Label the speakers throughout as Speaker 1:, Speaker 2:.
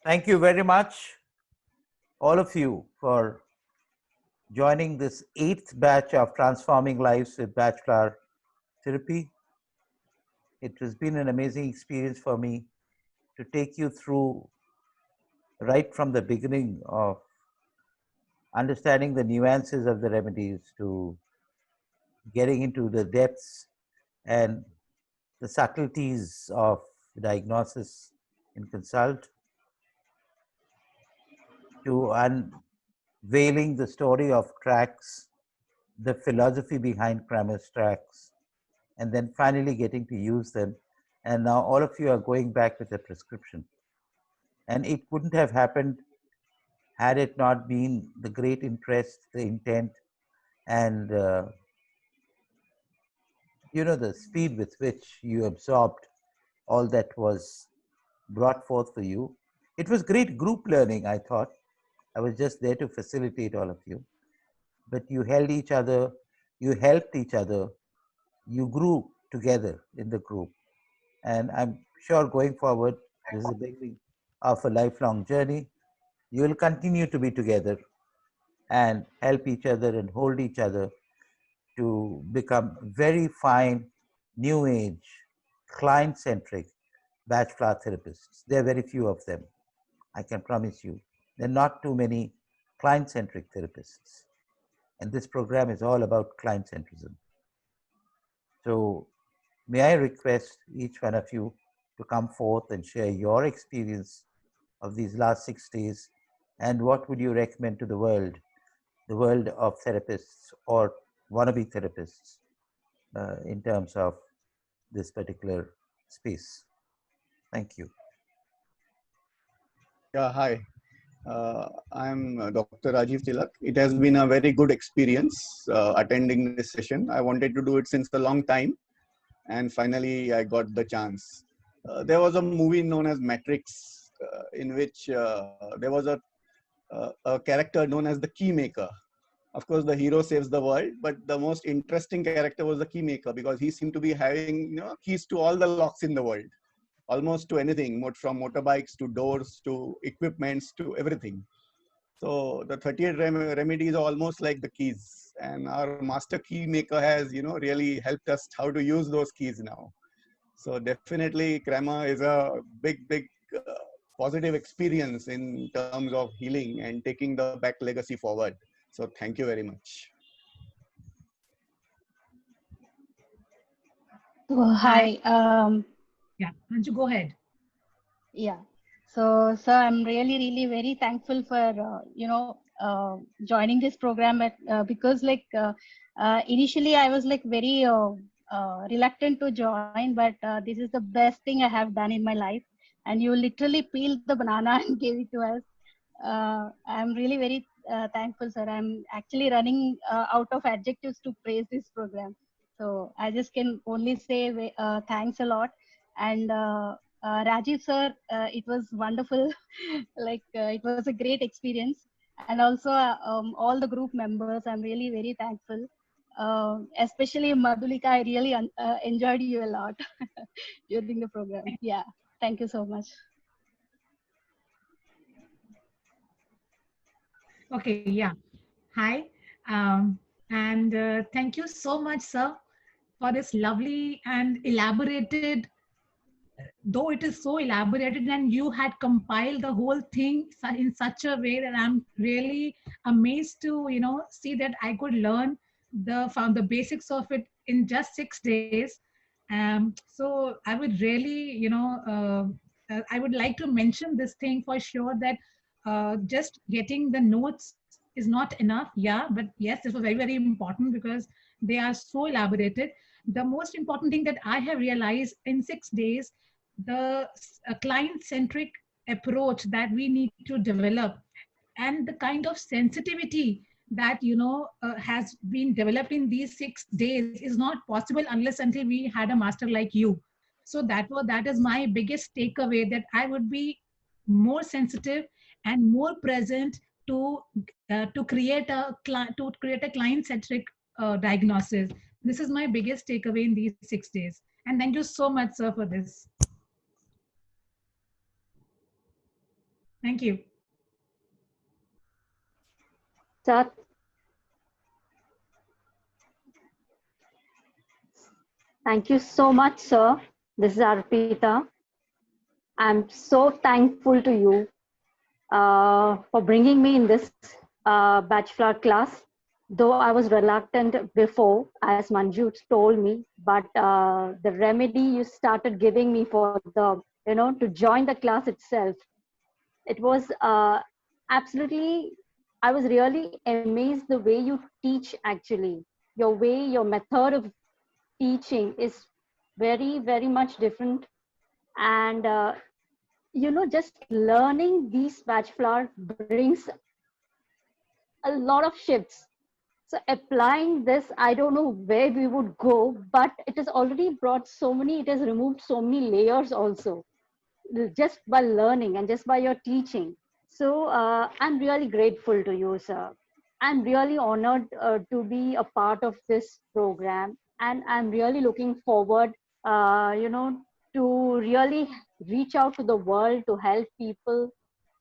Speaker 1: Thank you very much, all of you, for joining this 8th batch of Transforming Lives with Bachelor Therapy. It has been an amazing experience for me to take you through right from the beginning of understanding the nuances of the remedies to getting into the depths and the subtleties of diagnosis in consult to unveiling the story of tracks, the philosophy behind Kramer's tracks, and then finally getting to use them. And now all of you are going back with a prescription. And it couldn't have happened had it not been the great interest, the intent, and the speed with which you absorbed all that was brought forth for you. It was great group learning, I thought. I was just there to facilitate all of you. But you held each other, you helped each other, you grew together in the group. And I'm sure going forward, this is the beginning of a lifelong journey. You will continue to be together and help each other and hold each other to become very fine, new age, client centric bachelor therapists. There are very few of them, I can promise you. There are not too many client centric therapists. And this program is all about client centrism. So, may I request each one of you to come forth and share your experience of these last 6 days and what would you recommend to the world of therapists or wannabe therapists in terms of this particular space. Thank you.
Speaker 2: Yeah, hi. I'm Dr. Rajiv Tilak. It has been a very good experience attending this session. I wanted to do it since a long time, and finally I got the chance. There was a movie known as Matrix, in which there was a character known as the Keymaker. Of course, the hero saves the world, but the most interesting character was the Keymaker because he seemed to be having keys to all the locks in the world, almost to anything, from motorbikes to doors to equipments to everything. So the 38 remedies are almost like the keys, and our master key maker has really helped us how to use those keys now. So definitely Kramer is a big positive experience in terms of healing and taking the back legacy forward. So thank you very much.
Speaker 3: So, hi.
Speaker 4: Yeah, Anju, go ahead.
Speaker 3: Yeah. So, sir, I'm really very thankful for joining this program because initially I was like very reluctant to join, but this is the best thing I have done in my life. And you literally peeled the banana and gave it to us. I'm really very thankful, sir. I'm actually running out of adjectives to praise this program. So I just can only say thanks a lot. And Rajiv, sir, it was wonderful. It was a great experience. And also all the group members, I'm really very thankful. Especially Madhulika, I really enjoyed you a lot during the program. Yeah, thank you so much.
Speaker 4: Okay, yeah. Hi. And thank you so much, sir, for this lovely and elaborated, though it is so elaborated and you had compiled the whole thing in such a way that I'm really amazed to, see that I could learn from the basics of it in just 6 days. So I would really, I would like to mention this thing for sure that just getting the notes is not enough. Yeah, but yes, this was very important because they are so elaborated. The most important thing that I have realized in 6 days, the client centric approach that we need to develop and the kind of sensitivity that has been developed in these 6 days is not possible unless until we had a master like you. So that is my biggest takeaway, that I would be more sensitive and more present to create a client centric diagnosis. This is my biggest takeaway in these 6 days, and thank you so much, sir, for this. Thank you.
Speaker 5: Sir, thank you so much, sir. This is Arpita. I'm so thankful to you for bringing me in this bachelor class. Though I was reluctant before, as Manju told me, but the remedy you started giving me for to join the class itself, it was absolutely, I was really amazed the way you teach actually. Your way, your method of teaching is very, very much different. And just learning these batch flower brings a lot of shifts. So applying this, I don't know where we would go, but it has already brought so many, it has removed so many layers also, just by learning and just by your teaching. So I'm really grateful to you, sir. I'm really honored to be a part of this program, and I'm really looking forward, to really reach out to the world to help people.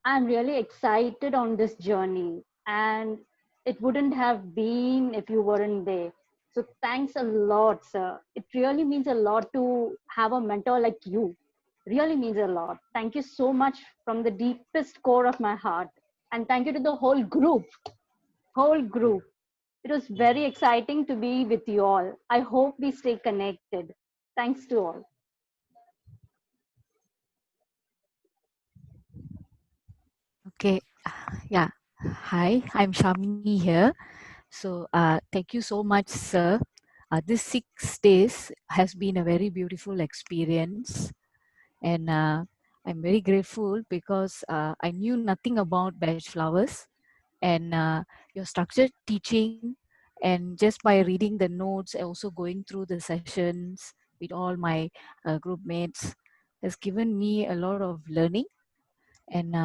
Speaker 5: I'm really excited on this journey, and it wouldn't have been if you weren't there. So thanks a lot, sir. It really means a lot to have a mentor like you. Really means a lot. Thank you so much from the deepest core of my heart. And thank you to the whole group. Whole group. It was very exciting to be with you all. I hope we stay connected. Thanks to all.
Speaker 6: Okay, yeah. Hi, I'm Shamini here. So, thank you so much, sir. This 6 days has been a very beautiful experience, and I'm very grateful because I knew nothing about Batch Flowers, and your structured teaching, and just by reading the notes, and also going through the sessions with all my group mates, has given me a lot of learning, and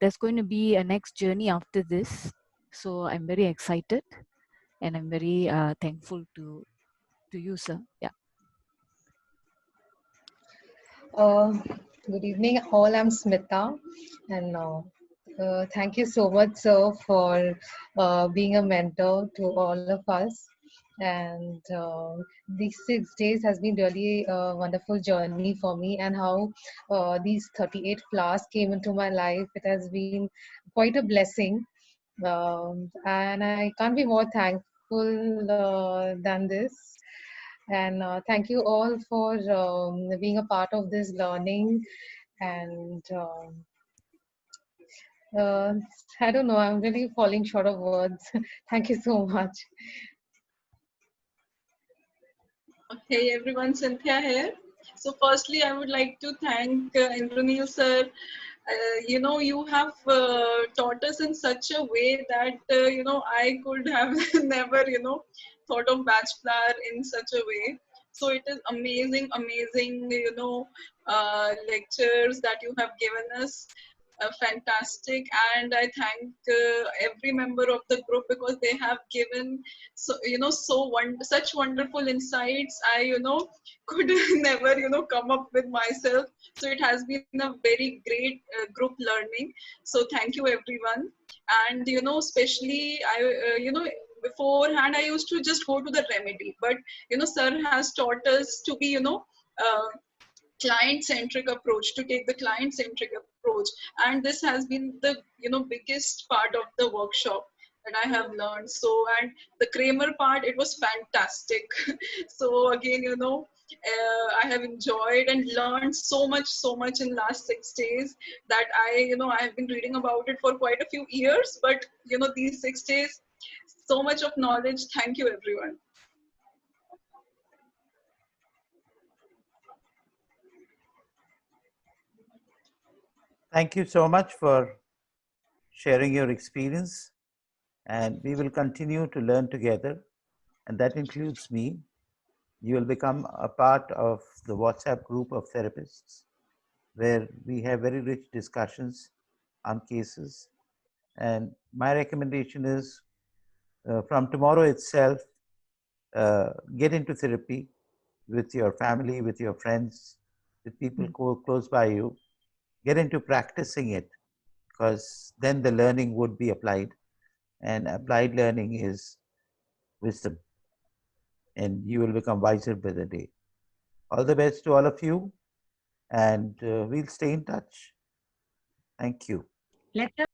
Speaker 6: there's going to be a next journey after this. So I'm very excited, and I'm very thankful to you, sir. Yeah.
Speaker 7: Uh, Good evening, all. I'm Smita, and thank you so much, sir, for being a mentor to all of us. And these 6 days has been really a wonderful journey for me, and how these 38 flowers came into my life. It has been quite a blessing, and I can't be more thankful than this. And thank you all for being a part of this learning. And uh, I don't know, I'm really falling short of words. Thank you so much.
Speaker 8: Hey everyone, Cynthia here. So firstly, I would like to thank Indranil sir. You have taught us in such a way that, I could have never, thought of batch flower in such a way. So it is amazing, amazing, lectures that you have given us. Fantastic, and I thank every member of the group because they have given such wonderful insights. I could never come up with myself. So it has been a very great group learning. So thank you everyone. And especially I beforehand I used to just go to the remedy, but sir has taught us to be uh, client centric approach, to take the client centric approach. And this has been the biggest part of the workshop that I have learned. So, and the Kramer part, it was fantastic. So again, I have enjoyed and learned so much in last 6 days that I have been reading about it for quite a few years, but these 6 days, so much of knowledge. Thank you everyone.
Speaker 1: Thank you so much for sharing your experience, and we will continue to learn together, and that includes me. You will become a part of the WhatsApp group of therapists where we have very rich discussions on cases. And my recommendation is from tomorrow itself, get into therapy with your family, with your friends, with people close by you. get into practicing it, because then the learning would be applied, and applied learning is wisdom, and you will become wiser by the day. All the best to all of you, and we'll stay in touch. Thank you.
Speaker 4: Let us